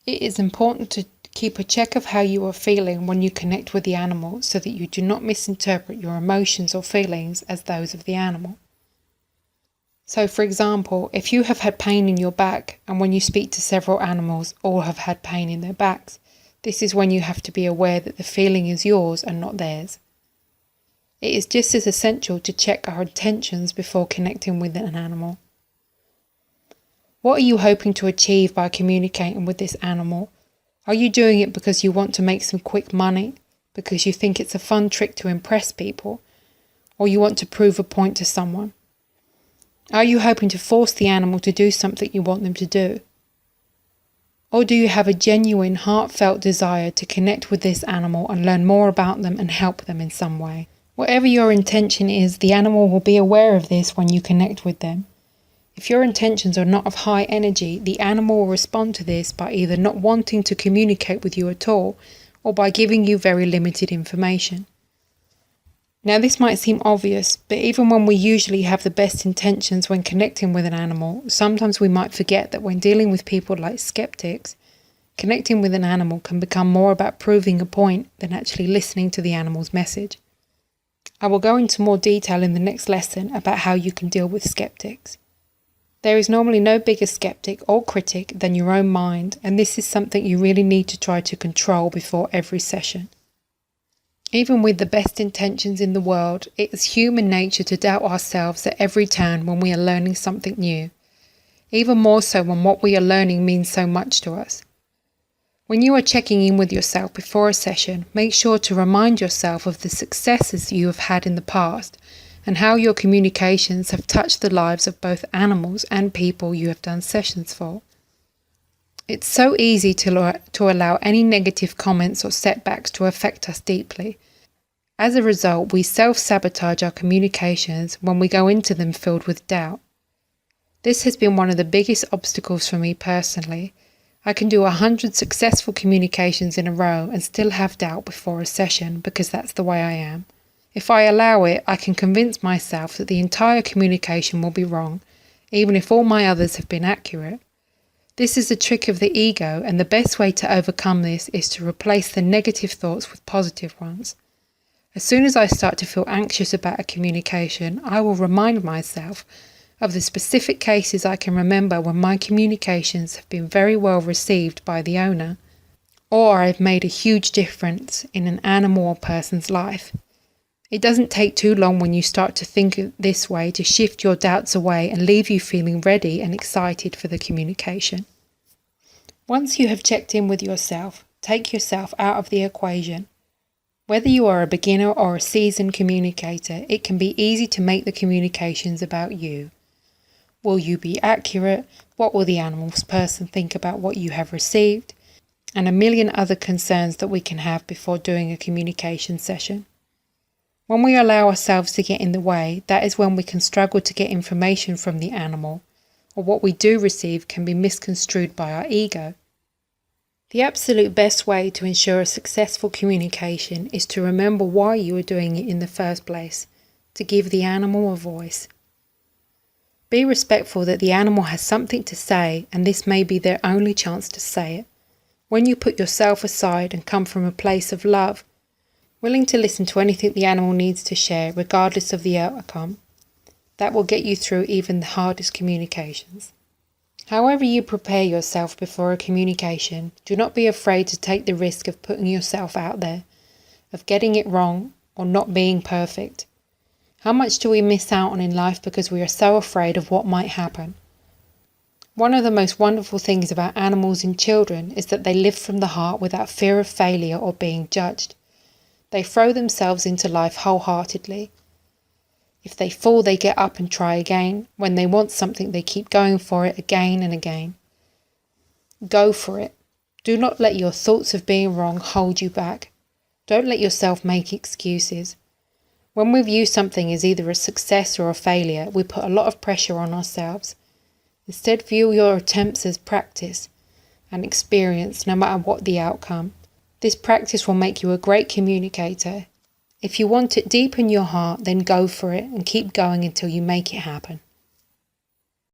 It is important to keep a check of how you are feeling when you connect with the animal so that you do not misinterpret your emotions or feelings as those of the animal. So for example, if you have had pain in your back and when you speak to several animals, all have had pain in their backs, this is when you have to be aware that the feeling is yours and not theirs. It is just as essential to check our intentions before connecting with an animal. What are you hoping to achieve by communicating with this animal? Are you doing it because you want to make some quick money, because you think it's a fun trick to impress people, or you want to prove a point to someone? Are you hoping to force the animal to do something you want them to do? Or do you have a genuine, heartfelt desire to connect with this animal and learn more about them and help them in some way? Whatever your intention is, the animal will be aware of this when you connect with them. If your intentions are not of high energy, the animal will respond to this by either not wanting to communicate with you at all, or by giving you very limited information. Now this might seem obvious, but even when we usually have the best intentions when connecting with an animal, sometimes we might forget that when dealing with people like skeptics, connecting with an animal can become more about proving a point than actually listening to the animal's message. I will go into more detail in the next lesson about how you can deal with skeptics. There is normally no bigger skeptic or critic than your own mind, and this is something you really need to try to control before every session. Even with the best intentions in the world, it is human nature to doubt ourselves at every turn when we are learning something new, even more so when what we are learning means so much to us. When you are checking in with yourself before a session, make sure to remind yourself of the successes you have had in the past and how your communications have touched the lives of both animals and people you have done sessions for. It's so easy to allow any negative comments or setbacks to affect us deeply. As a result, we self-sabotage our communications when we go into them filled with doubt. This has been one of the biggest obstacles for me personally. I can do 100 successful communications in a row and still have doubt before a session because that's the way I am. If I allow it, I can convince myself that the entire communication will be wrong, even if all my others have been accurate. This is a trick of the ego, and the best way to overcome this is to replace the negative thoughts with positive ones. As soon as I start to feel anxious about a communication, I will remind myself of the specific cases I can remember when my communications have been very well received by the owner, or I've made a huge difference in an animal or person's life. It doesn't take too long when you start to think this way to shift your doubts away and leave you feeling ready and excited for the communication. Once you have checked in with yourself, take yourself out of the equation. Whether you are a beginner or a seasoned communicator, it can be easy to make the communications about you. Will you be accurate? What will the animal's person think about what you have received? And a million other concerns that we can have before doing a communication session. When we allow ourselves to get in the way, that is when we can struggle to get information from the animal, or what we do receive can be misconstrued by our ego. The absolute best way to ensure a successful communication is to remember why you are doing it in the first place, to give the animal a voice. Be respectful that the animal has something to say, and this may be their only chance to say it. When you put yourself aside and come from a place of love, willing to listen to anything the animal needs to share, regardless of the outcome, that will get you through even the hardest communications. However you prepare yourself before a communication, do not be afraid to take the risk of putting yourself out there, of getting it wrong or not being perfect. How much do we miss out on in life because we are so afraid of what might happen? One of the most wonderful things about animals and children is that they live from the heart without fear of failure or being judged. They throw themselves into life wholeheartedly. If they fall, they get up and try again. When they want something, they keep going for it again and again. Go for it. Do not let your thoughts of being wrong hold you back. Don't let yourself make excuses. When we view something as either a success or a failure, we put a lot of pressure on ourselves. Instead, view your attempts as practice and experience, no matter what the outcome. This practice will make you a great communicator. If you want it deep in your heart, then go for it and keep going until you make it happen.